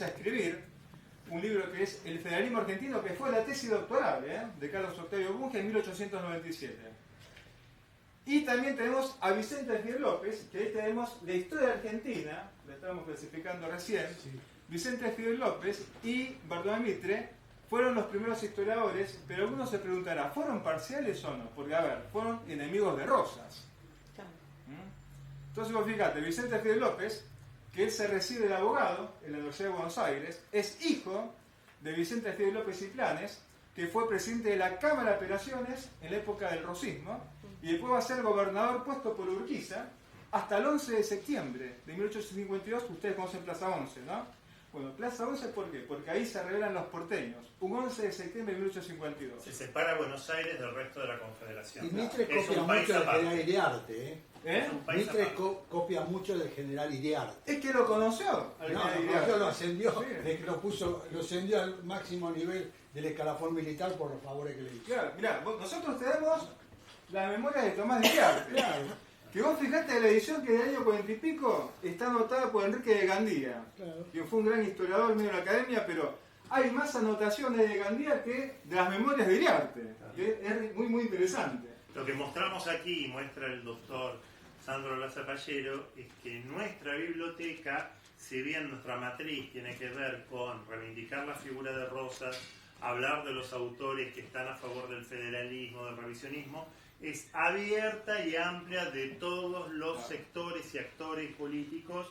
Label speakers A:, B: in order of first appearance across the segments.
A: a escribir un libro que es El federalismo argentino, que fue la tesis doctoral de Carlos Octavio Bunge en 1897. Y también tenemos a Vicente Fidel López, que ahí tenemos la historia argentina, la estábamos clasificando recién. Sí. Vicente Fidel López y Bartolomé Mitre fueron los primeros historiadores, pero algunos se preguntarán, ¿fueron parciales o no? Porque, a ver, fueron enemigos de Rosas. Entonces, vos fíjate, Vicente Fidel López, que él se recibe de abogado en la Universidad de Buenos Aires, es hijo de Vicente Fidel López y Planes, que fue presidente de la Cámara de Apelaciones en la época del rosismo, y después va a ser gobernador puesto por Urquiza hasta el 11 de septiembre de 1852, ustedes conocen Plaza 11, ¿no? Bueno, Plaza 11, ¿por qué? Porque ahí se revelan los porteños, un 11 de septiembre de 1852.
B: Se separa Buenos Aires del resto de la Confederación.
C: Y Mitre copia mucho del general Iriarte, Mitre copia mucho del general Iriarte.
A: Es que lo conoció.
C: Lo ascendió, sí. Lo ascendió al máximo nivel del escalafón militar por los favores que le hizo.
A: Claro, mirá, nosotros tenemos la memoria de Tomás de Iriarte. Claro. Que vos fijate de la edición que del año 40 y pico está anotada por Enrique de Gandía, claro, que fue un gran historiador medio de la academia, pero hay más anotaciones de Gandía que de las memorias de Iriarte, que es muy muy interesante.
B: Lo que mostramos aquí y muestra el doctor Sandro Lazapallero es que nuestra biblioteca, si bien nuestra matriz tiene que ver con reivindicar la figura de Rosas, hablar de los autores que están a favor del federalismo, del revisionismo, es abierta y amplia de todos los sectores y actores políticos,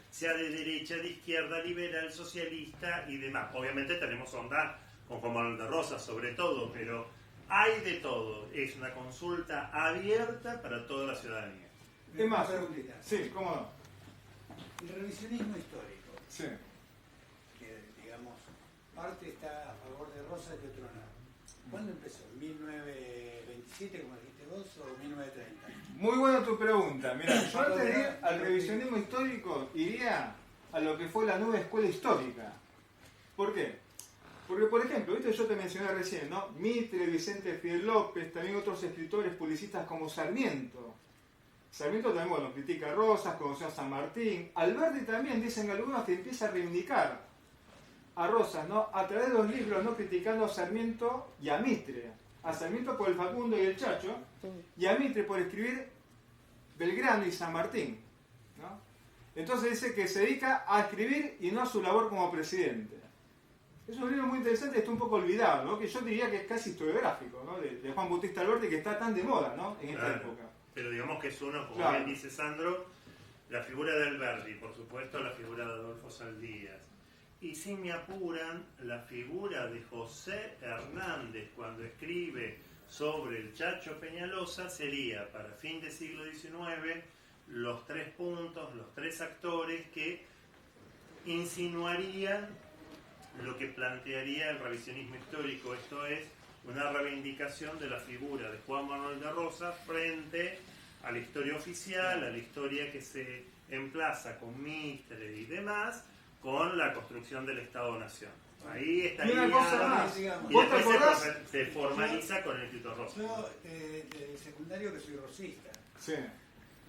B: sea de derecha, de izquierda, liberal, socialista y demás. Obviamente tenemos onda con Juan Manuel de Rosas sobre todo, pero hay de todo. Es una consulta abierta para toda la ciudadanía.
A: ¿Qué más? Sí, ¿cómo no?
D: El revisionismo histórico.
A: Sí.
D: Que, digamos, parte está a favor de Rosas y otro no. ¿Cuándo empezó? ¿1927, como dijiste vos, o 1930?
A: Muy buena tu pregunta. Mira, yo antes de ir al revisionismo histórico iría a lo que fue la nueva escuela histórica. ¿Por qué? Porque, por ejemplo, ¿viste? Yo te mencioné recién, ¿no? Mitre, Vicente Fidel López, también otros escritores publicistas como Sarmiento. Sarmiento también, bueno, critica a Rosas, conoció a San Martín. Alberti también, dicen algunos, que empieza a reivindicar a Rosas, ¿no? A través de los libros, ¿no? Criticando a Sarmiento y a Mitre. A Sarmiento por el Facundo y el Chacho, y a Mitre por escribir Belgrano y San Martín, ¿no? Entonces dice que se dedica a escribir y no a su labor como presidente. Es un libro muy interesante, está un poco olvidado, ¿no? Que yo diría que es casi historiográfico, ¿no? De Juan Bautista Alberti, que está tan de moda, ¿no? En esta época.
B: Pero digamos que es uno, como
A: claro,
B: bien dice Sandro, la figura de Alberti, por supuesto la figura de Adolfo Saldías. Y si me apuran, la figura de José Hernández cuando escribe sobre el Chacho Peñalosa sería, para fin del siglo XIX, los tres puntos, los tres actores que insinuarían lo que plantearía el revisionismo histórico, esto es, una reivindicación de la figura de Juan Manuel de Rosas frente a la historia oficial, a la historia que se emplaza con Mitre y demás, con la construcción del Estado-Nación. Ahí está.
A: Y una cosa más,
B: y después se formaliza con el Tito Rosas.
D: Yo, del secundario, que soy rosista,
A: sí,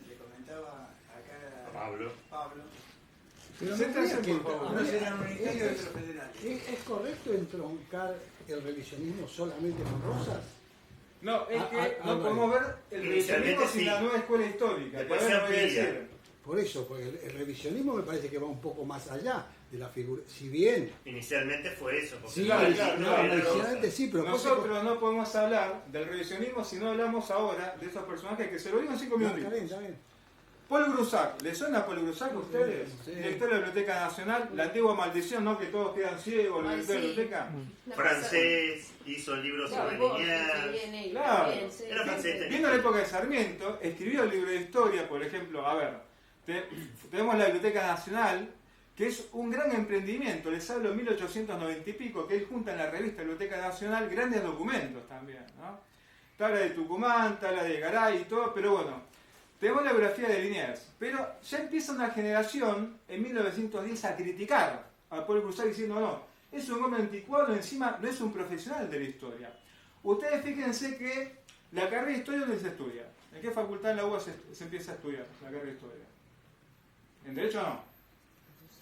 D: le comentaba acá
B: a Pablo.
C: Pero
D: unos eran unitarios y otros federales.
C: ¿Es correcto entroncar el revisionismo solamente con Rosas?
A: No, es que no podemos ver el revisionismo sin la nueva escuela histórica.
C: Por eso, porque el revisionismo me parece que va un poco más allá de la figura. Si bien
B: inicialmente fue eso, porque
C: sí, inicialmente sí, pero
A: nosotros no podemos hablar del revisionismo si no hablamos ahora de esos personajes que se lo digo en 5 minutos.
C: Está bien.
A: Paul Grusac, ¿les suena Paul Grusac a ustedes? Sí. Director de la Biblioteca Nacional, la antigua maldición, ¿no? Que todos quedan ciegos, el director de la biblioteca.
B: Francés, hizo libros sobre Liniers.
A: Claro,
B: era francés.
A: Viendo la época de Sarmiento, escribió el libro de historia, por ejemplo, a ver, tenemos la Biblioteca Nacional, que es un gran emprendimiento, les hablo en 1890 y pico, que él junta en la revista Biblioteca Nacional grandes documentos también, ¿no? Está la de Tucumán, está la de Garay y todo, pero bueno, tenemos la biografía de Liniers, pero ya empieza una generación en 1910 a criticar a Paul Grusac diciendo no, es un hombre anticuado, encima no es un profesional de la historia. Ustedes fíjense que la carrera de historia ¿dónde se estudia? ¿En qué facultad en la UBA se empieza a estudiar la carrera de historia? ¿En Derecho o no?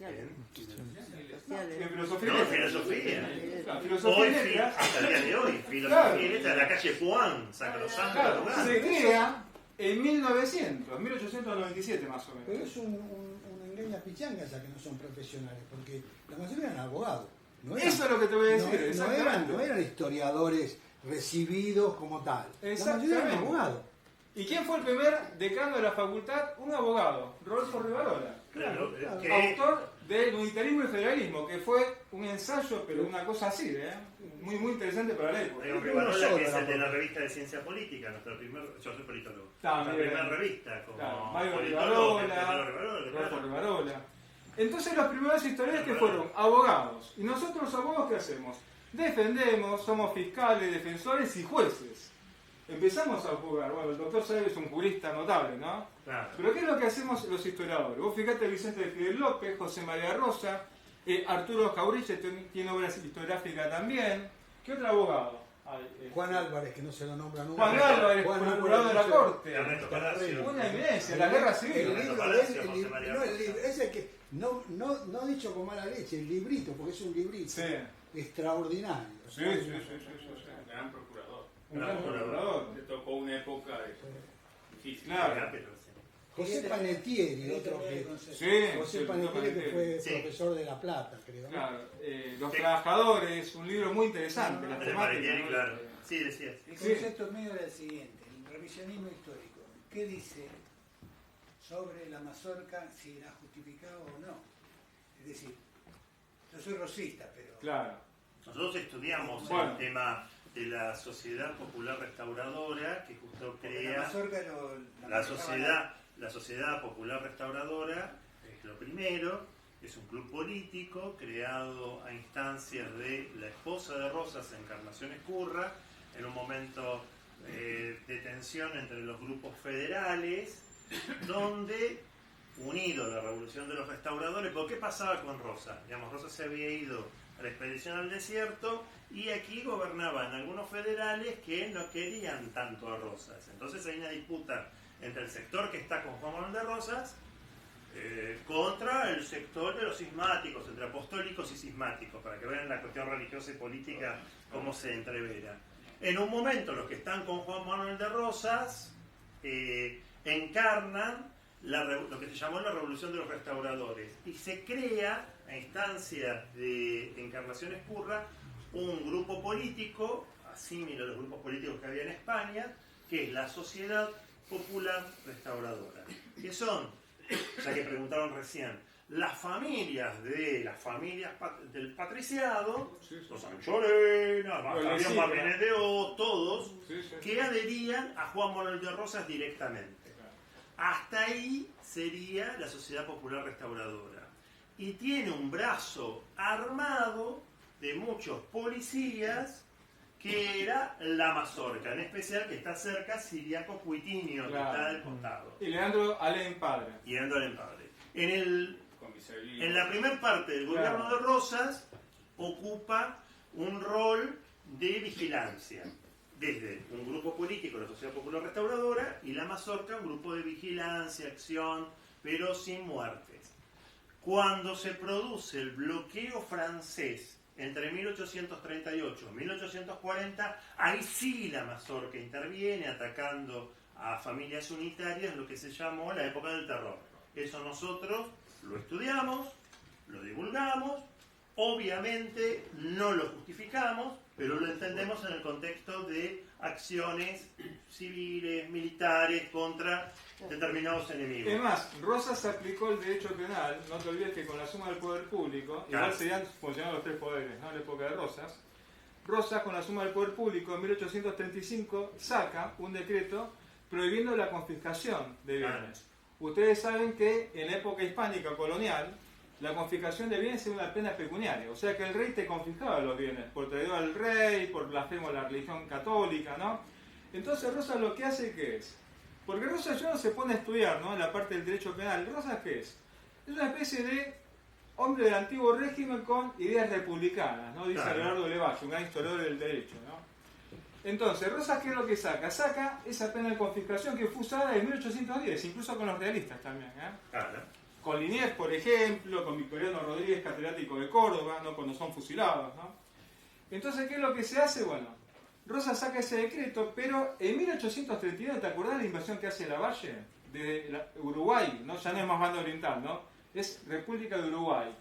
E: sociales.
A: En filosofía.
B: No, filosofía.
A: Claro, filosofía
B: Hoy,
A: y letras.
B: hasta el día de hoy, filosofía
A: Claro.
B: y letras, la calle Juan, Sacrosanto
A: Claro,
B: lugar.
A: se crea en 1897 más o
C: Pero
A: menos.
C: es una engaña pichanga esa que no son profesionales, porque la mayoría eran abogados. No
A: Eso es lo que te voy a decir,
C: no
A: exactamente.
C: no eran historiadores recibidos como tal. La mayoría eran
A: Exactamente.
C: abogados.
A: ¿Y quién fue el primer decano de la facultad? Un abogado, Rodolfo Rivarola.
B: Claro,
C: Claro.
B: que-
A: Autor del Unitarismo y Federalismo, que fue un ensayo, pero una cosa así, muy, muy interesante para la época.
B: Diego
C: Uno
B: Rivarola,
C: solo
B: que es
C: era
B: el de la
C: porque-
B: revista de Ciencia Política, yo soy politólogo.
A: También.
B: La primera revista como
A: Claro, Mario
B: politólogo,
A: Rivarola,
B: Rivarola,
A: Rodolfo
B: claro.
A: Rivarola. Entonces los primeros historiadores que fueron abogados. Y nosotros los abogados, ¿qué hacemos? Defendemos, somos fiscales, defensores y jueces. Empezamos a jugar. Bueno, el doctor Saez es un jurista notable, ¿no?
B: Claro.
A: Pero ¿qué es lo que hacemos los historiadores? Vos fíjate Vicente de Fidel López, José María Rosa, Arturo Jaurich tiene obras historiográficas también. ¿Qué otro abogado?
C: Juan Álvarez, que no se lo nombra nunca.
A: Juan Álvarez,
C: Juan
A: procurador de la
C: Álvarez,
A: Corte.
B: Ernesto Palacio.
A: Una eminencia, la guerra
C: El
A: civil.
C: libro de
B: Palacio,
C: él,
B: José María
C: no, el
B: Rosa.
C: libro, ese que no dicho con mala leche, el librito, porque es un librito
A: Sí,
C: extraordinario.
A: sí, sí, sí, sí.
F: Gran procurador.
A: Un gran procurador.
F: Le tocó una época difícil.
A: Claro.
B: Pero sí.
C: José Panettieri, otro que
A: Sí,
C: José
A: sí,
C: Panettieri que fue
B: Sí.
C: profesor de La Plata, creo. ¿no?
A: Claro, Los Trabajadores, un libro muy interesante. Las
B: El de
A: temáticas,
B: Panettieri,
A: ¿no?
B: claro. Sí, decías.
D: El
A: Sí.
D: concepto mío era el siguiente, el revisionismo histórico. ¿Qué dice sobre la mazorca, si era justificado o no? Es decir, yo soy rosista, pero
A: Claro.
B: Nosotros estudiamos
A: Bueno.
B: el tema de la Sociedad Popular Restauradora, que justo
D: porque la
B: crea
D: mazorca
B: la
D: manejaba
B: Sociedad Popular Restauradora, es lo primero, es un club político creado a instancias de la esposa de Rosas, Encarnación Escurra, en un momento de tensión entre los grupos federales, donde, unido a la revolución de los restauradores, ¿por qué pasaba con Rosas? Digamos, Rosas se había ido a la expedición al desierto y aquí gobernaban algunos federales que no querían tanto a Rosas. Entonces hay una disputa entre el sector que está con Juan Manuel de Rosas contra el sector de los cismáticos, entre apostólicos y cismáticos, para que vean la cuestión religiosa y política cómo se entrevera. En un momento los que están con Juan Manuel de Rosas encarnan lo que se llamó la Revolución de los Restauradores y se crea a instancias de Encarnación Escurra un grupo político, asímil a los grupos políticos que había en España, que es la Sociedad Popular Restauradora, que son, ya que preguntaron recién, las familias del patriciado, los Anchorena, Fabián Martínez de O, todos,
A: Sí, sí.
B: que adherían a Juan Manuel de Rosas directamente. Hasta ahí sería la Sociedad Popular Restauradora. Y tiene un brazo armado de muchos policías que era la Mazorca, en especial que está cerca Siriaco Cuitinio, que
A: Claro.
B: está del costado,
A: Y Leandro Alén Padre.
B: y ando al empadre.
F: Comisaría.
B: En la primera parte del gobierno
A: Claro.
B: de Rosas ocupa un rol de vigilancia, desde un grupo político, la Sociedad Popular Restauradora, y la Mazorca, un grupo de vigilancia, acción, pero sin muertes. Cuando se produce el bloqueo francés entre 1838 y 1840, ahí sí la Mazorca interviene atacando a familias unitarias, lo que se llamó la época del terror. Eso nosotros lo estudiamos, lo divulgamos, obviamente no lo justificamos, pero lo entendemos en el contexto de acciones civiles, militares contra determinados
A: Es
B: enemigos.
A: más, Rosas aplicó el derecho penal, no te olvides que con la suma del poder público, igual
B: Claro.
A: serían funcionando los tres poderes, ¿no? En la época de Rosas. Rosas, con la suma del poder público, en 1835 saca un decreto prohibiendo la confiscación de bienes. Ustedes saben que en la época hispánica colonial, la confiscación de bienes era una pena pecuniaria, o sea que el rey te confiscaba los bienes por traidor al rey, por blasfemo a la religión católica, ¿no? Entonces Rosas lo que hace, ¿qué es? Porque Rosas ya no se pone a estudiar, ¿no? En la parte del derecho penal. ¿Rosas qué es? Es una especie de hombre del antiguo régimen con ideas republicanas, ¿no? Dice
B: Claro.
A: Leonardo Levalle, un gran historiador del derecho, ¿no? Entonces, Rosas, ¿qué es lo que saca? Saca esa pena de confiscación que fue usada en 1810, incluso con los realistas también, ¿eh?
B: Claro.
A: Con Liniers, por ejemplo, con Victoriano Rodríguez, catedrático de Córdoba, ¿no? Cuando son fusilados, ¿no? Entonces, ¿qué es lo que se hace? Bueno, Rosas saca ese decreto, pero en 1839, ¿te acordás de la invasión que hace Lavalle? De Uruguay, ¿no? Ya no es más banda oriental, ¿no? Es República de Uruguay.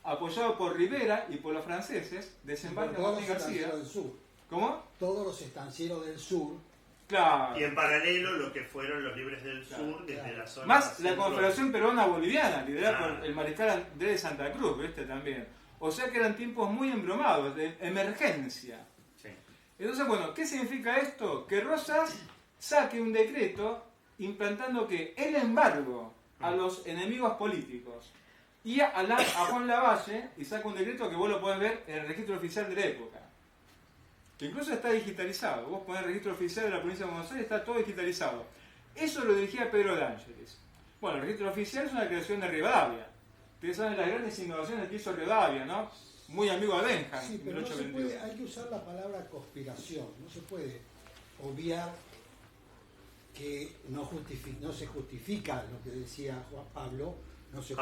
A: Apoyado por Rivera y por los franceses, desembarca
C: Todos
A: Martín
C: los
A: García.
C: estancieros del sur.
A: ¿Cómo?
C: Todos los estancieros del sur.
A: Claro.
B: Y en paralelo lo que fueron los libres del sur desde la zona
A: Más la
B: centro.
A: Confederación Peruana Boliviana, liderada
B: Claro.
A: por el mariscal Andrés de Santa Cruz, ¿viste? También. O sea que eran tiempos muy embromados, de emergencia.
B: Sí.
A: Entonces, bueno, ¿qué significa esto? Que Rosas saque un decreto implantando que el embargo a los enemigos políticos y a Juan Lavalle, y saca un decreto que vos lo podés ver en el registro oficial de la época. Que incluso está digitalizado. Vos ponés el registro oficial de la provincia de Buenos Aires, está todo digitalizado. Eso lo dirigía Pedro de Ángeles. Bueno, el registro oficial es una creación de Rivadavia. Ustedes saben las grandes innovaciones que hizo Rivadavia, ¿no? Muy amigo de Benham,
C: Sí,
A: en
C: pero no se
A: 1822.
C: puede, hay que usar la palabra conspiración. No se puede obviar que no se justifica lo que decía Juan Pablo, no se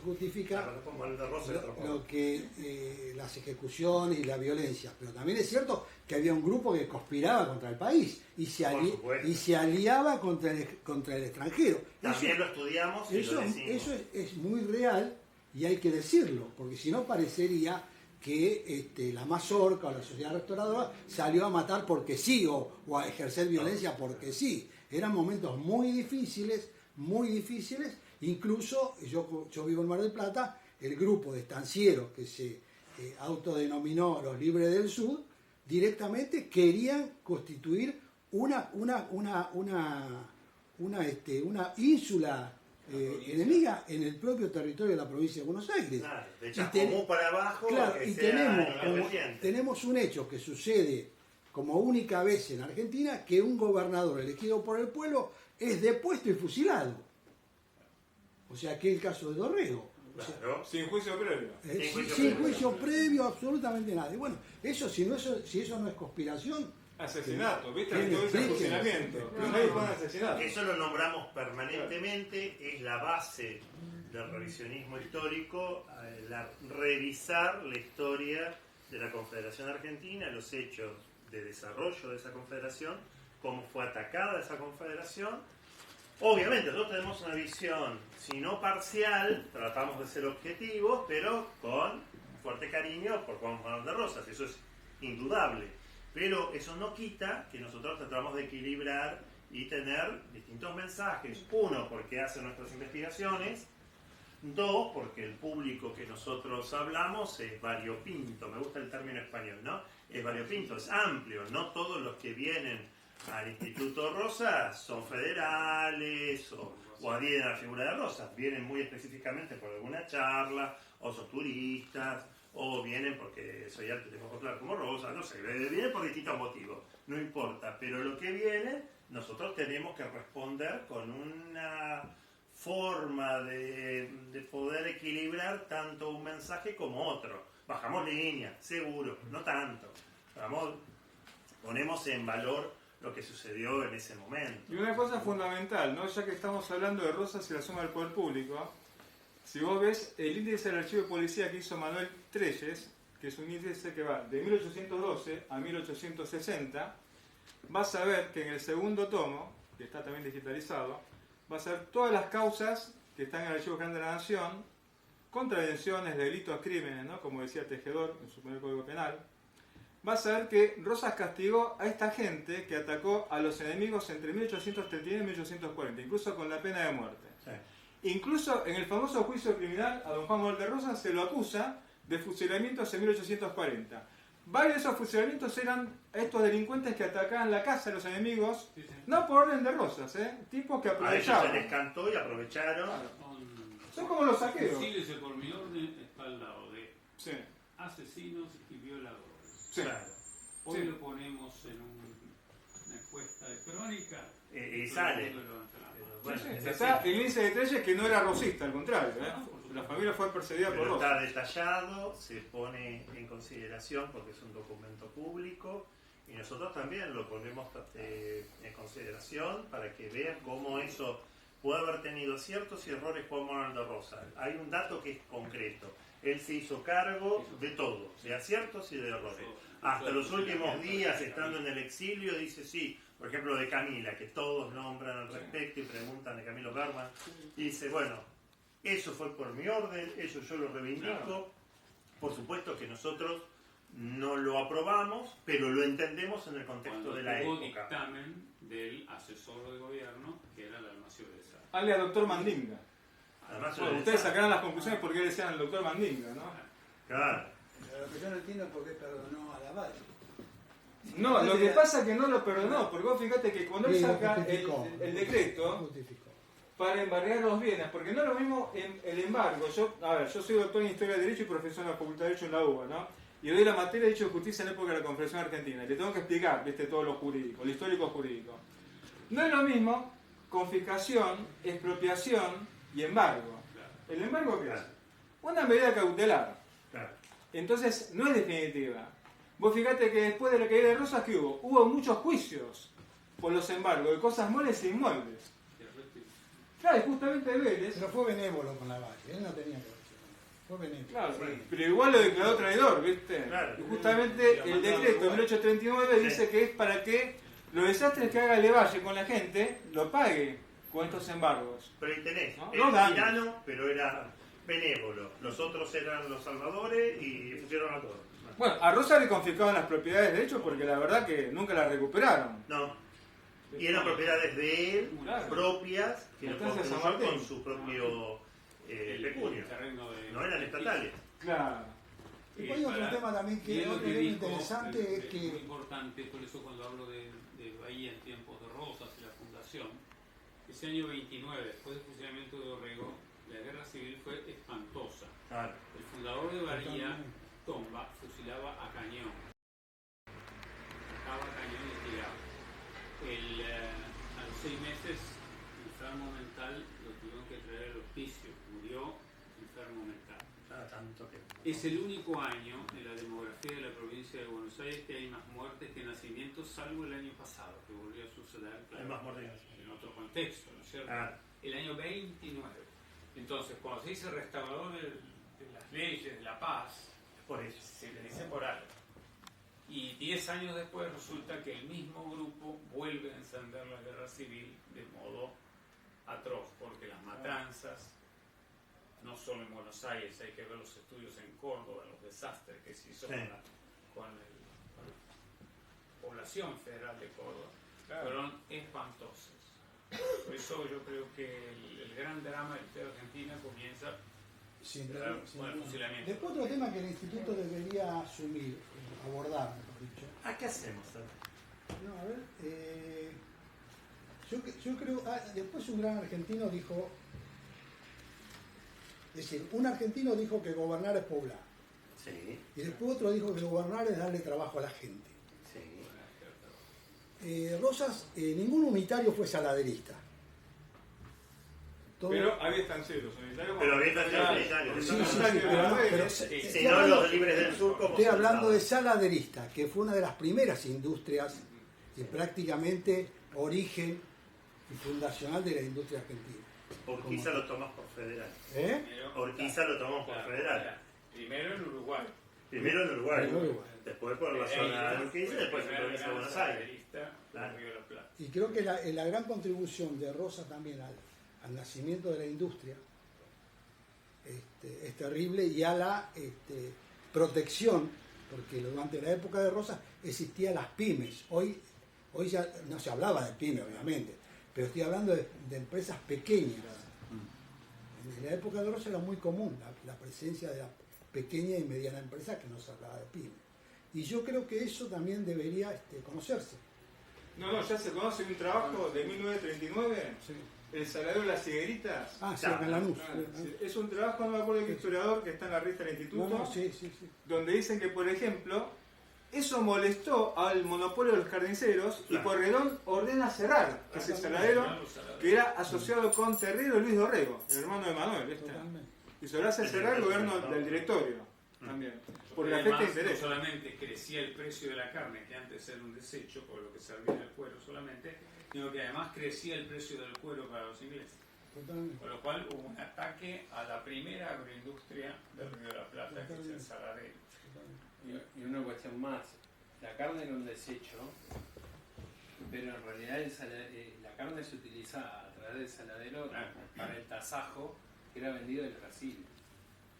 C: justifica
B: Claro, como el de Rosa y otro Pablo.
C: lo que las ejecuciones y la violencia, pero también es cierto que había un grupo que conspiraba contra el país y
B: Por supuesto.
C: y se aliaba contra el extranjero.
B: También lo estudiamos y lo decimos.
C: Eso es muy real y hay que decirlo, porque si no parecería que la mazorca o la sociedad restauradora salió a matar porque sí o a ejercer violencia porque sí. Eran momentos muy difíciles, incluso yo vivo en Mar del Plata, el grupo de estancieros que se autodenominó los Libres del Sur, directamente querían constituir una ínsula enemiga en el propio territorio de la provincia de Buenos Aires.
B: Claro, de
C: Y
B: Chascomú para abajo,
C: claro,
B: que
C: y
B: sea independiente.
C: tenemos un hecho que sucede como única vez en Argentina, que un gobernador elegido por el pueblo es depuesto y fusilado. O sea, que es el caso de Dorrego. O sea,
B: Claro.
A: Sin juicio previo.
C: sin juicio previo, absolutamente nada. Y bueno, si eso no es conspiración,
A: Asesinato, ¿viste?
C: Sí,
A: Todo ese
C: sí,
A: fusilamiento. Pero
C: sí.
A: nadie pone asesinato.
B: Eso lo nombramos permanentemente, es la base del revisionismo histórico, revisar la historia de la Confederación Argentina, los hechos de desarrollo de esa confederación, cómo fue atacada esa confederación. Obviamente nosotros tenemos una visión, si no parcial, tratamos de ser objetivos, pero con fuerte cariño por Juan Manuel de Rosas, eso es indudable. Pero eso no quita que nosotros tratamos de equilibrar y tener distintos mensajes. Uno, porque hacen nuestras investigaciones. Dos, porque el público que nosotros hablamos es variopinto. Me gusta el término español, ¿no? Es variopinto, es amplio. No todos los que vienen al Instituto Rosas son federales o adhieren a la figura de Rosas. Vienen muy específicamente por alguna charla, o son turistas, o vienen porque soy alto y tengo que hablar como Rosa, no sé, vienen por distintos motivos, no importa, pero lo que viene, nosotros tenemos que responder con una forma de poder equilibrar tanto un mensaje como otro. Bajamos línea, seguro, no tanto. Ponemos en valor lo que sucedió en ese momento.
A: Y una cosa fundamental, ¿no? Ya que estamos hablando de Rosas y la suma del poder público, si vos ves el índice del archivo de policía que hizo Manuel Trelles, que es un índice que va de 1812 a 1860, vas a ver que en el segundo tomo, que está también digitalizado, vas a ver todas las causas que están en el Archivo General de la Nación, contravenciones, delitos, crímenes, ¿no? Como decía Tejedor en su primer Código Penal. Vas a ver que Rosas castigó a esta gente que atacó a los enemigos entre 1839 y 1840, incluso con la pena de muerte.
B: Sí.
A: Incluso en el famoso juicio criminal a don Juan Manuel de Rosas se lo acusa de fusilamientos en 1840. Varios de esos fusilamientos eran estos delincuentes que atacaban la casa de los enemigos, no por orden de Rosas, tipos que
B: A ellos se
A: aprovechaban.
B: les cantó y aprovecharon.
A: Son como los saqueos.
F: Fusiles por mi orden está al lado de
A: Sí,
F: asesinos y violadores.
A: sí.
B: Claro.
F: Hoy
A: Sí.
F: lo ponemos en una encuesta de crónica
B: Y
F: todo
B: sale.
F: el mundo levanta la mano.
B: Pero bueno,
A: Sí,
B: es
A: está
B: así.
A: el índice de Trelles que no era rosista, al contrario.
F: No, por supuesto.
A: La familia fue perseguida por
B: Pero
A: Rosas.
B: está detallado, se pone en consideración porque es un documento público y nosotros también lo ponemos en consideración para que vean cómo eso puede haber tenido aciertos y errores Juan Manuel de Rosas. Hay un dato que es concreto. Él se hizo cargo de todo, de aciertos y de errores. Hasta los últimos días, estando en el exilio, dice sí. Por ejemplo, de Camila, que todos nombran al respecto y preguntan de Camilo Berman. Y dice, bueno, eso fue por mi orden, eso yo lo reivindico. Por supuesto que nosotros no lo aprobamos, pero lo entendemos en el contexto de la época.
F: Dictamen del asesor de gobierno, que era el Almacio de Sá.
A: Hable al doctor Mandinga.
B: Además,
A: Bueno, ustedes sacarán las conclusiones porque le decían al doctor Mandinga, ¿no?
B: Claro.
D: Pero lo que yo no entiendo es por qué perdonó a Lavalle.
A: No, lo que pasa es que no lo perdonó, porque vos fíjate que cuando él
C: Sí, lo
A: saca
C: justificó.
A: el decreto
C: Justificó.
A: para embargar los bienes, porque no es lo mismo el embargo. Yo soy doctor en Historia de Derecho y profesor en la Facultad de Derecho en la UBA, ¿no? Y doy la materia de Derecho de Justicia en la época de la Confederación Argentina. Y le tengo que explicar, ¿viste? Todo lo jurídico, lo histórico jurídico. No es lo mismo confiscación, expropiación y embargo. ¿El embargo qué es? Una medida cautelar.
B: Claro.
A: Entonces, no es definitiva. Vos fíjate que después de la caída de Rosas, ¿qué hubo? Hubo muchos juicios por los embargos de cosas muebles e inmuebles. Claro, y justamente Vélez...
C: Pero fue benévolo con Lavalle, él no tenía que ver. Fue benévolo.
A: Claro,
B: Sí.
A: pero igual lo declaró traidor, ¿viste?
B: Claro.
A: Y justamente el decreto de 1839
B: Sí.
A: dice que es para que los desastres que haga Levalle con la gente lo pague con estos embargos.
B: Pero ahí tenés,
A: No,
B: era
A: no daños.
B: tirano, pero era benévolo. Los otros eran los salvadores y pusieron a todos.
A: Bueno, a Rosa le confiscaban las propiedades de hecho porque la verdad que nunca las recuperaron.
B: No. Y eran propiedades de él,
A: Claro.
B: propias, que lo
A: Entonces, San
B: construyó
A: Martín.
B: con su propio pecunio.
F: terreno
B: No eran estatales.
A: Claro.
C: Después hay otro tema también que
F: y
C: es
F: lo
C: otro
F: que
C: tema
F: dijo,
C: interesante es
F: muy
C: que
F: importante, por eso cuando hablo de Bahía en tiempos de Rosas y la fundación, ese año 29, después del fusilamiento de Orrego, la guerra civil fue espantosa.
B: Claro.
F: El fundador de Bahía, Tomba, fusilaba a cañón. Sacaba cañón y tiraba. A los 6 meses, enfermo mental, lo tuvieron que traer al hospicio. Murió enfermo mental.
B: Tanto que...
F: Es el único año en la demografía de la provincia de Buenos Aires que hay más muertes que nacimientos, salvo el año pasado, que volvió a suceder,
B: Hay más muertes.
F: en otro contexto, ¿no es cierto?
B: Ah.
F: El año 29. Entonces, cuando se dice restaurador de las leyes, de la paz,
B: Por eso.
F: se le dice por algo. Y 10 años después resulta que el mismo grupo vuelve a encender la guerra civil de modo atroz, porque las matanzas, no solo en Buenos Aires, hay que ver los estudios en Córdoba, los desastres que se hizo
B: Sí.
F: con la población federal de Córdoba, fueron espantosas. Por eso yo creo que el gran drama de la historia argentina comienza
C: sin
F: con el
C: duda.
F: fusilamiento.
C: Después otro tema que el instituto debería asumir, abordar, mejor dicho.
B: ¿A qué hacemos?
C: No, a ver, yo creo, después un gran argentino dijo, es decir, un argentino dijo que gobernar es poblar,
B: Sí,
C: y después otro dijo que gobernar es darle trabajo a la gente.
B: sí.
C: Rosas, ningún unitario fue saladerista. Todo-
A: Pero había estancieros unitarios.
B: Pero había estancieros unitarios.
C: Sí, sí, sí,
A: Unitarios,
C: pero no,
A: Vélez.
C: pero
B: Si no, los libres del sur, como
C: estoy hablando de
B: soldados.
C: saladerista, que fue una de las primeras industrias y prácticamente origen y fundacional de la industria argentina.
B: Urquiza lo tomás por federal.
C: ¿Eh?
B: Urquiza lo tomamos por federal.
F: Primero en Uruguay.
B: Primero en Uruguay.
C: En Uruguay.
B: Después por la zona de Urquiza y después en la provincia de Buenos Aires. Claro.
F: Río de la Plata.
C: Y creo que la gran contribución de Rosa también al nacimiento de la industria es terrible y a la protección, porque durante la época de Rosa existían las pymes. Hoy ya no se hablaba de pymes, obviamente, pero estoy hablando de empresas pequeñas. En la época de Rosa era muy común la presencia de la pequeña y mediana empresa, que no se hablaba de pymes. Y yo creo que eso también debería conocerse.
A: No, ya se conoce un trabajo de 1939, El Saladero de las Higueritas.
C: Ah, sí, en Lanús.
A: Sí, es un trabajo, no me acuerdo de qué historiador, que está en la revista del instituto,
C: No, sí.
A: donde dicen que, por ejemplo, eso molestó al monopolio de los carniceros y
B: Claro.
A: Porredón ordena cerrar ese saladero que era asociado con Terrero y Luis Dorrego, el hermano de Manuel, ¿viste?
C: Totalmente.
A: Y se lo hace cerrar el gobierno del directorio también, porque
F: Además,
A: afecta
F: no
A: interés.
F: solamente crecía el precio de la carne, que antes era un desecho, por lo que servía el cuero solamente, sino que además crecía el precio del cuero para los ingleses.
C: Totalmente.
F: Y eso es fundamental.
C: Y creo que la gran contribución de Rosa también al nacimiento de la industria es Totalmente.
F: Con lo cual hubo un ataque a la primera agroindustria del Río de la Plata, que es el saladero.
E: Y una cuestión más, la carne era un desecho, pero en realidad la carne se utiliza a través del saladero para el tasajo que era vendido del Brasil.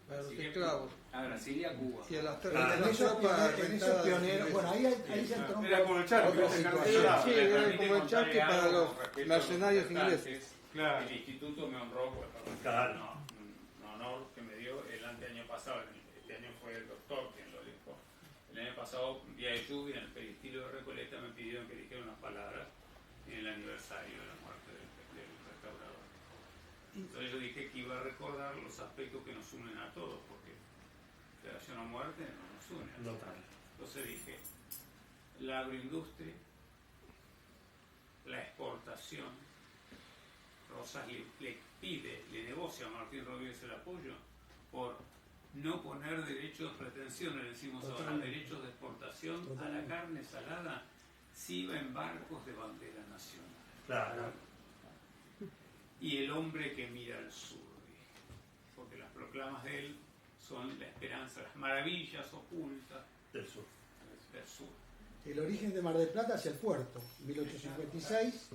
G: Para los
F: Así que-
G: esclavos.
E: A Brasil y a Cuba.
G: Y a las
C: En eso es pionero. Bueno, ahí se entró
A: Era como el charco,
C: otra
A: ese carne
C: situación.
A: salada.
G: Sí, era como el charque para los mercenarios ingleses.
A: Claro.
F: El instituto me honró,
B: Claro.
F: un honor que me dio el año pasado. Este año fue el doctor quien lo dijo. El año pasado, un día de lluvia, en el peristilo de Recoleta, me pidieron que dijera unas palabras en el aniversario de la muerte del restaurador. Entonces yo dije que iba a recordar los aspectos que nos unen a todos, porque relación a muerte no nos une.
B: No tal.
F: Entonces dije, la agroindustria, la exportación. Rosas le pide, le negocia a Martín Rodríguez el apoyo por no poner derechos de retención, le decimos ahora,
C: Totalmente.
F: derechos de exportación a la
C: Totalmente.
F: carne salada, si iba en barcos de bandera nacional.
B: Claro.
F: Y el hombre que mira al sur, dije, porque las proclamas de él son la esperanza, las maravillas ocultas
B: Del sur.
F: del sur.
C: El origen de Mar del Plata hacia el puerto, 1856,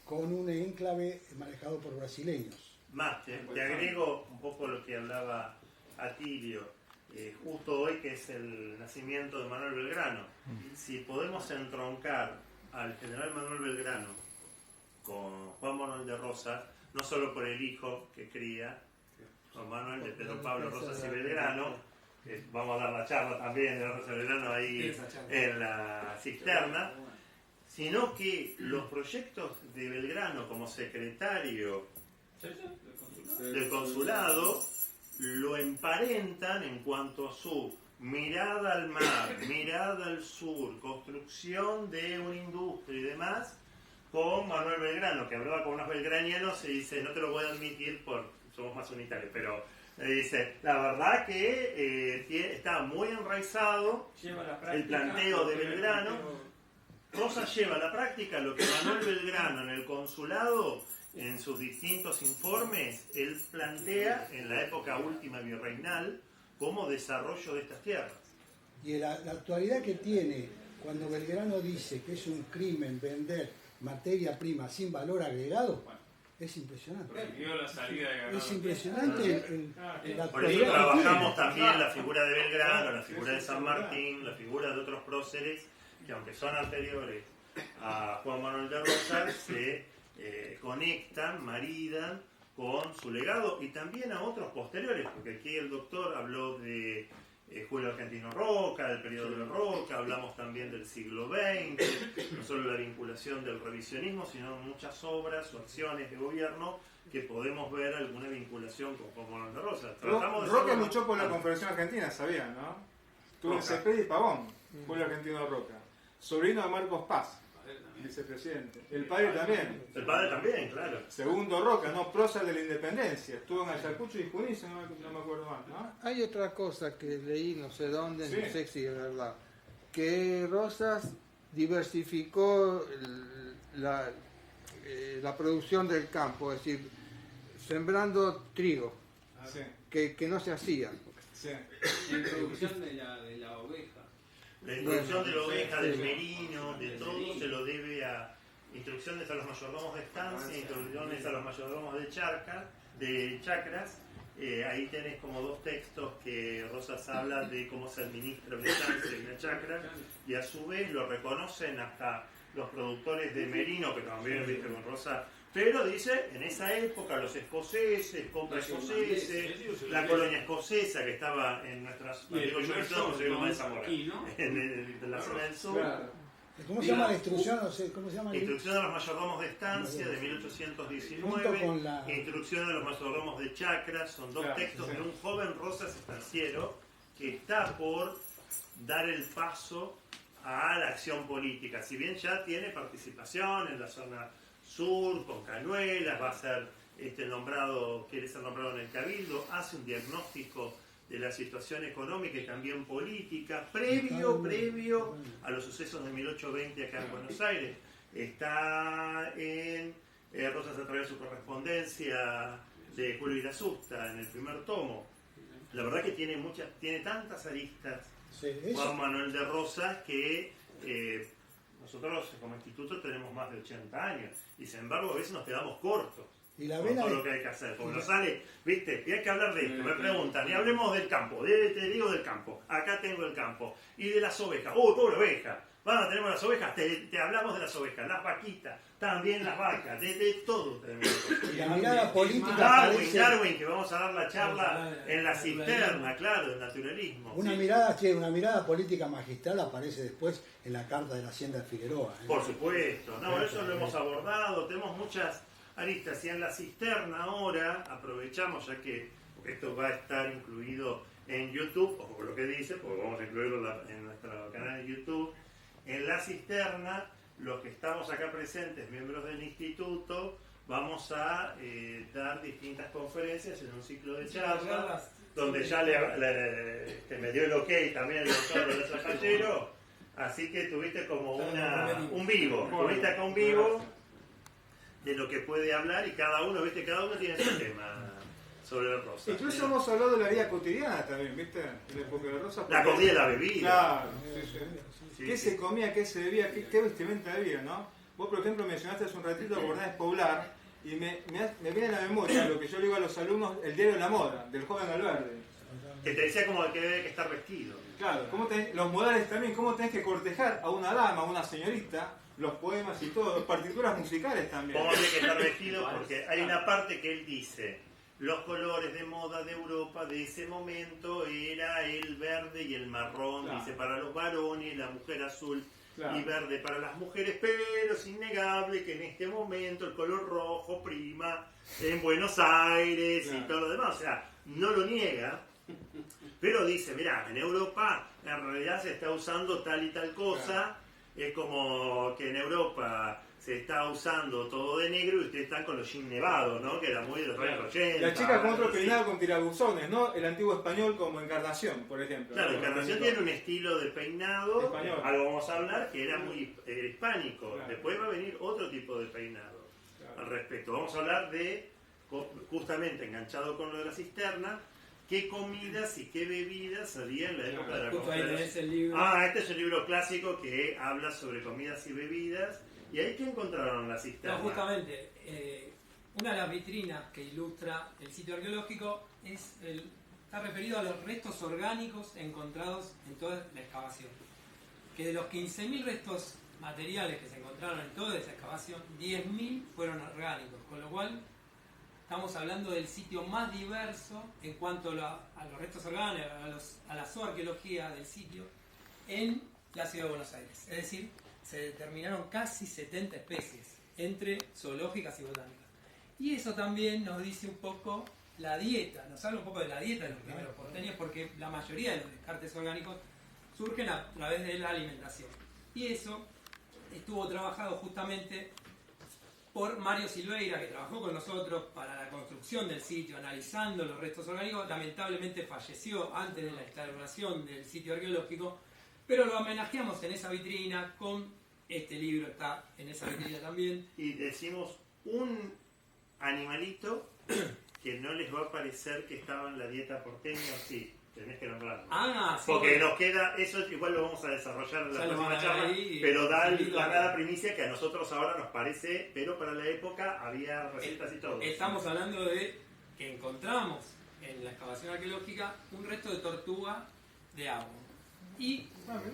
C: con un enclave manejado por brasileños.
B: Más, te agrego un poco lo que hablaba Atilio, justo hoy que es el nacimiento de Manuel Belgrano. Si podemos entroncar al general Manuel Belgrano con Juan Manuel de Rosas, no solo por el hijo que cría, Juan Manuel de Pedro Pablo Rosas y Belgrano, que vamos a dar la charla también de Rosas y Belgrano ahí en la cisterna, sino que los proyectos de Belgrano como secretario del consulado lo emparentan en cuanto a su mirada al mar, mirada al sur, construcción de una industria y demás, con Manuel Belgrano, que hablaba con unos belgranianos y dice, no te lo voy a admitir somos más unitarios, pero dice, la verdad que está muy enraizado el planteo de Belgrano. Rosas lleva a la práctica lo que Manuel Belgrano en el consulado, en sus distintos informes, él plantea en la época última virreinal como desarrollo de estas tierras.
C: Y la actualidad que tiene cuando Belgrano dice que es un crimen vender materia prima sin valor agregado, es impresionante.
F: Prohibió la salida de ganado.
C: Es impresionante la
B: Por eso
C: actualidad que
B: trabajamos
C: tiene.
B: también la figura de Belgrano, la figura de San Martín, la figura de otros próceres que aunque son anteriores a Juan Manuel de Rosas, se conectan, maridan con su legado y también a otros posteriores, porque aquí el doctor habló de Julio Argentino Roca, del periodo de Roca, hablamos también del siglo XX, no solo la vinculación del revisionismo, sino muchas obras o acciones de gobierno que podemos ver alguna vinculación con Juan Manuel de Rosas. Tratamos de
A: Roca
B: hacerlo
A: luchó por la
B: más-
A: Confederación Argentina, ¿sabían, no? Tuvo
B: Roca.
A: Cepeda y Pavón, Julio Argentino Roca. Sobrino de Marcos Paz, vicepresidente. El padre también.
B: El padre también, claro.
A: Segundo Roca, ¿no? Prócer de la independencia. Estuvo en Ayacucho y Junín, no me acuerdo más, ¿no?
G: Hay otra cosa que leí, no sé dónde,
A: Sí.
G: no sé si es verdad, que Rosas diversificó la producción del campo, es decir, sembrando trigo,
A: Sí,
G: que no se hacía.
A: sí.
E: La introducción de la oveja.
B: La introducción de la oveja, del
G: sí.
B: merino, de todo, se lo debe a instrucciones a los mayordomos de estancia, instrucciones a los mayordomos de chacras. Ahí tenés como dos textos que Rosas habla de cómo se administra una estancia y una chacra, y a su vez lo reconocen hasta los productores de merino, que también viste con Rosas. Pero dice, en esa época los escoceses, compra escoceses, la colonia escocesa que estaba en nuestras... Digo, yo no sé cómo es Zamora, en la zona del sur.
A: Claro.
C: ¿Cómo se llama la instrucción? No sé, ¿cómo se llama?
B: Instrucción de los mayordomos de estancia de 1819,
C: Junto con la-
B: Instrucción de los mayordomos de chacras, son dos
A: Claro,
B: textos
A: sí.
B: de un joven Rosas estanciero que está por dar el paso a la acción política. Si bien ya tiene participación en la zona sur, con Cañuelas, va a ser quiere ser nombrado en el Cabildo, hace un diagnóstico de la situación económica y también política, previo a los sucesos de 1820 acá en Buenos Aires. Está en Rosas a través de su correspondencia de Julio Irasusta en el primer tomo. La verdad que tiene tantas aristas Juan Manuel de Rosas que nosotros como instituto tenemos más de 80 años y sin embargo a veces nos quedamos cortos.
C: Y la
B: con
C: vena
B: todo lo que hay que hacer, porque nos sale, viste, y hay que hablar de esto, me preguntan, y hablemos del campo, te digo del campo, acá tengo el campo, y de las ovejas, pobre oveja, tenemos las ovejas, te hablamos de las ovejas, las vaquitas, también las vacas, de todo tenemos.
C: y la mirada política parece
B: Darwin, que vamos a dar la charla en la cisterna, claro, el naturalismo.
C: una mirada política magistral aparece después en la carta de la Hacienda de Figueroa.
B: Por supuesto, no, eso lo hemos abordado, tenemos muchas aristas y en la cisterna ahora aprovechamos, ya que esto va a estar incluido en YouTube, o por lo que dice, porque vamos a incluirlo en nuestro canal de YouTube, en la cisterna, los que estamos acá presentes, miembros del instituto, vamos a dar distintas conferencias en un ciclo de charlas, donde ya me dio el ok también el doctor de Zapallero, así que tuviste como un vivo, tuviste acá un vivo de lo que puede hablar y cada uno tiene su tema sobre la rosa.
A: Incluso hemos hablado de la vida cotidiana también, ¿viste? En la época de la rosa.
B: La comida y la bebida.
A: Claro, sí. ¿Qué se comía, qué se bebía, qué vestimenta había, no? Vos, por ejemplo, mencionaste hace un ratito Bornés Poblar y me viene a la memoria lo que yo le digo a los alumnos, el diario de la moda, del joven Valverde.
B: Que te decía como que debe que estar vestido.
A: Claro, los modales también, cómo tenés que cortejar a una dama, a una señorita, los poemas y todo, partituras musicales también.
B: Cómo tiene que estar vestido, porque hay una parte que él dice, los colores de moda de Europa de ese momento era el verde y el marrón,
A: claro.
B: Dice, para los varones, la mujer azul
A: claro.
B: y verde para las mujeres, pero es innegable que en este momento el color rojo prima en Buenos Aires
A: claro.
B: y todo lo demás, o sea, no lo niega. Pero dice, mirá, en Europa en realidad se está usando tal y tal cosa, es como que en Europa se está usando todo de negro y ustedes están con los jeans nevados, ¿no? Que era muy de los años 80.
A: La chica con otro peinado con tirabuzones, ¿no? El antiguo español como Encarnación, por ejemplo.
B: Claro, Encarnación tiene un estilo de peinado,
A: español.
B: algo vamos a hablar, que era muy hispánico.
A: Claro.
B: Después va a venir otro tipo de peinado
A: Claro.
B: al respecto. Vamos a hablar de, justamente enganchado con lo de la cisterna, qué comidas y qué bebidas había en la época de la
H: Justo ahí tenés el libro.
B: Este es un libro clásico que habla sobre comidas y bebidas. ¿Y ahí qué encontraron la cisterna?
H: No, justamente, una de las vitrinas que ilustra el sitio arqueológico está referido a los restos orgánicos encontrados en toda la excavación. Que de los 15.000 restos materiales que se encontraron en toda esa excavación, 10.000 fueron orgánicos, con lo cual estamos hablando del sitio más diverso en cuanto a los restos orgánicos, a la zooarqueología del sitio en la ciudad de Buenos Aires. Es decir, se determinaron casi 70 especies, entre zoológicas y botánicas. Y eso también nos dice un poco la dieta, nos habla un poco de la dieta de los primeros porteños, porque la mayoría de los descartes orgánicos surgen a través de la alimentación. Y eso estuvo trabajado justamente por Mario Silveira, que trabajó con nosotros para la construcción del sitio, analizando los restos orgánicos. Lamentablemente falleció antes de la instalación del sitio arqueológico, pero lo homenajeamos en esa vitrina con este libro, está en esa vitrina también.
B: Y decimos un animalito que no les va a parecer que estaba en la dieta porteña, sí, tenés que nombrarlo.
H: Sí.
B: Porque nos queda, eso igual lo vamos a desarrollar en la próxima charla,
H: ahí,
B: pero da la primicia que a nosotros ahora nos parece, pero para la época había recetas y todo.
H: Estamos hablando de que encontramos en la excavación arqueológica un resto de tortuga de agua. Y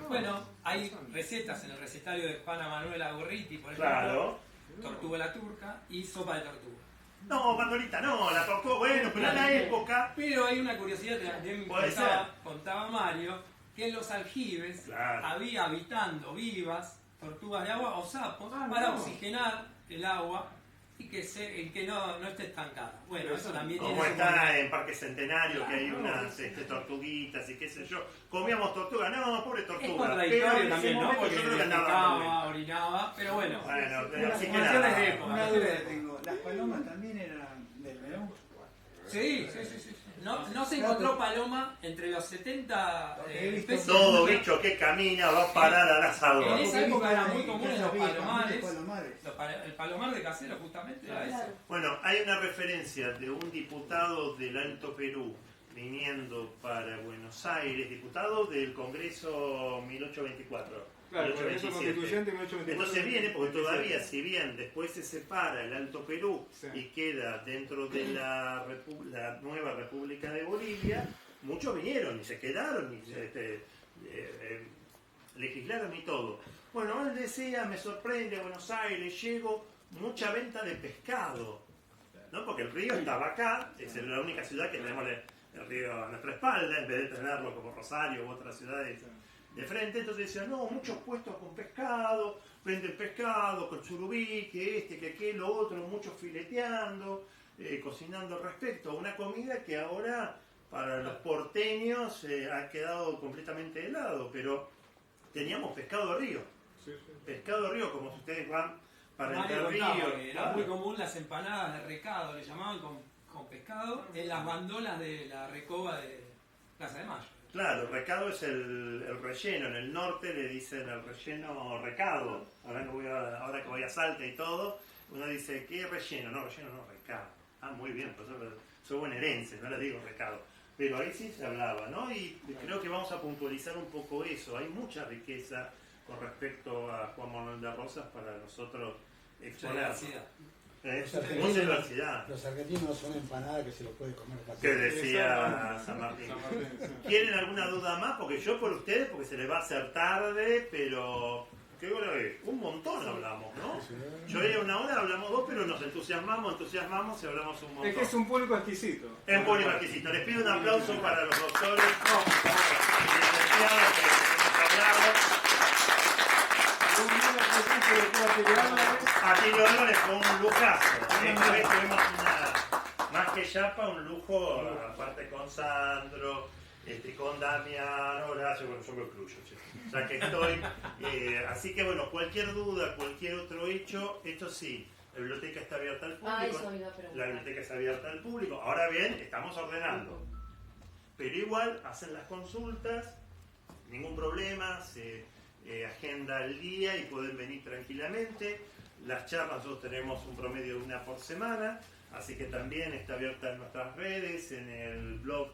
H: bueno, hay recetas en el recetario de Juana Manuela Gorriti, por ejemplo,
B: Claro.
H: tortuga a la turca y sopa de tortuga.
B: No, Pandorita, no, la tocó, bueno, pero en la época.
H: Pero hay una curiosidad que también contaba Mario, que en los aljibes
B: Claro.
H: había habitando vivas tortugas de agua o sapos para oxigenar el agua y que no esté estancada. Bueno, eso también
B: Como
H: tiene
B: está en Parque Centenario, que hay unas tortuguitas y qué sé yo. Comíamos tortuga, no, pobre
H: Es
B: tortuga.
H: contradictorio
B: Pero en ese
H: también, ¿no?
B: momento
H: Porque
B: yo creo que andaba
H: defecaba, orinaba, pero bueno.
B: Bueno, así que
H: Cuestiones de
B: nada.
H: época.
D: Una duda tengo, ¿las palomas también eran del menú?
H: Sí. No se encontró paloma entre los 70 especies.
B: Todo bicho que camina va a parar a las
H: En
B: aguas.
H: esa época era muy común
D: en
H: los
D: Casa Vieja,
H: palomares.
D: muchos palomares.
H: El palomar de Casero justamente era ese.
B: Bueno, hay una referencia de un diputado del Alto Perú viniendo para Buenos Aires, diputado del Congreso 1824.
A: Claro, por eso
B: 1827.
A: constituyente 1824.
B: Entonces viene, porque todavía, si bien después se separa el Alto Perú
A: Sí.
B: y queda dentro de la nueva República de Bolivia, muchos vinieron y se quedaron y legislaron y todo. Bueno, él decía, me sorprende Buenos Aires, llego, mucha venta de pescado, ¿no? Porque el río estaba acá, es la única ciudad que tenemos el río a nuestra espalda, en vez de tenerlo como Rosario u otras ciudades de frente. Entonces decían, no, muchos puestos con pescado, venden pescado, con surubí, que aquel, lo otro, muchos fileteando, cocinando al respecto. Una comida que ahora para los porteños ha quedado completamente de lado, pero teníamos pescado de río.
A: Sí, sí.
B: Pescado de río, como si ustedes van para el
H: Mario
B: río.
H: contaba que era
B: Claro.
H: muy común las empanadas de recado, le llamaban con pescado, en las bandolas de la recoba de Plaza de Mayo.
B: Claro, recado es el relleno. En el norte le dicen el relleno recado. Ahora que voy a Salta y todo, uno dice, ¿qué relleno? No, recado. Ah, muy bien, pues soy bonaerense, no le digo recado. Pero ahí sí se hablaba, ¿no? Y creo que vamos a puntualizar un poco eso. Hay mucha riqueza con respecto a Juan Manuel de Rosas para nosotros exponer. Mucha diversidad.
C: Los argentinos son empanadas que se los puede comer
B: Que
C: fácilmente.
B: decía San Martín.
A: Sí.
B: ¿Quieren alguna duda más? Porque yo por ustedes, porque se les va a hacer tarde, pero ¿qué hora es? Un montón hablamos, ¿no? Yo era una hora, hablamos dos, pero nos entusiasmamos y hablamos un montón.
A: Es que es un público exquisito.
B: Es muy exquisito. Les pido un aplauso para los doctores y licenciados que hemos hablado. Atilio Álvarez fue un lujazo. Esta vez tuvimos más que chapa, un lujo, aparte con Sandro, con Damián, Horacio, bueno, yo me incluyo, o sea que estoy. Así que bueno, cualquier duda, cualquier otro hecho, esto sí, la biblioteca está abierta al público.
I: Eso iba a preguntar.
B: La biblioteca está abierta al público. Ahora bien, estamos ordenando. Pero igual hacen las consultas, ningún problema, se agenda el día y pueden venir tranquilamente. Las charlas nosotros tenemos un promedio de una por semana, así que también está abierta en nuestras redes, en el blog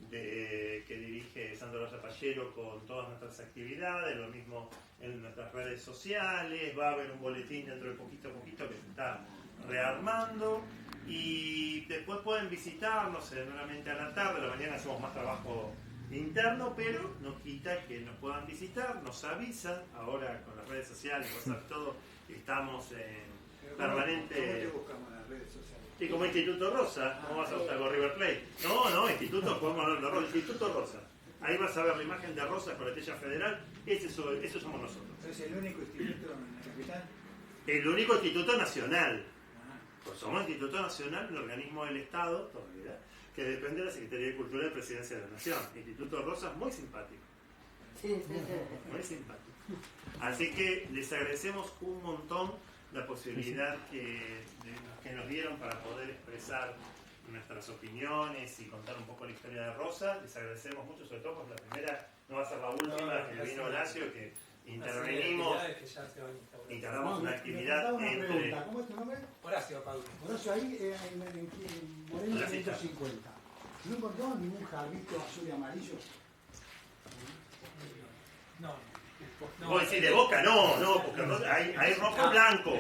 B: que dirige Sandro Zapallero con todas nuestras actividades, lo mismo en nuestras redes sociales. Va a haber un boletín dentro de poquito que se está rearmando y después pueden visitarnos nuevamente a la tarde. A la mañana hacemos más trabajo interno, pero no quita que nos puedan visitar, nos avisan. Ahora con las redes sociales, WhatsApp, todo, estamos en permanente.
D: ¿Cómo te buscamos en las redes sociales?
B: Y como Instituto Rosa, ¿cómo vas a buscar con River Plate? No, Instituto Instituto Rosa. Ahí vas a ver la imagen de Rosa con la estrella federal. Eso somos nosotros.
D: ¿Es el único instituto en la capital?
B: El único instituto nacional. Pues somos Instituto Nacional, un organismo del Estado, todavía, que depende de la Secretaría de Cultura de Presidencia de la Nación. Instituto Rosa es muy simpático. Muy simpático. Así que les agradecemos un montón la posibilidad que nos dieron para poder expresar nuestras opiniones y contar un poco la historia de Rosa. Les agradecemos mucho, sobre todo porque la primera no va a ser la última, que vino Horacio, que intervenimos, integramos una actividad entre...
C: Pregunta. ¿Cómo es tu nombre?
H: Horacio Paulo.
C: Horacio, ahí en Moreno 150. ¿No encontramos ningún jarbito azul y amarillo?
H: No.
B: Vos decís de Boca, no, porque hay rojo blanco.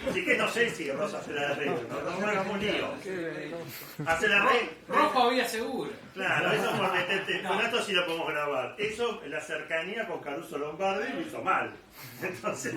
B: Así que no sé si Rosa se la arregla, no me hagamos lío. Hace la arregla.
H: Rojo había seguro.
B: Claro, eso por meterte. Con esto sí lo podemos grabar. Eso, la cercanía con Caruso Lombardi lo hizo mal. Entonces.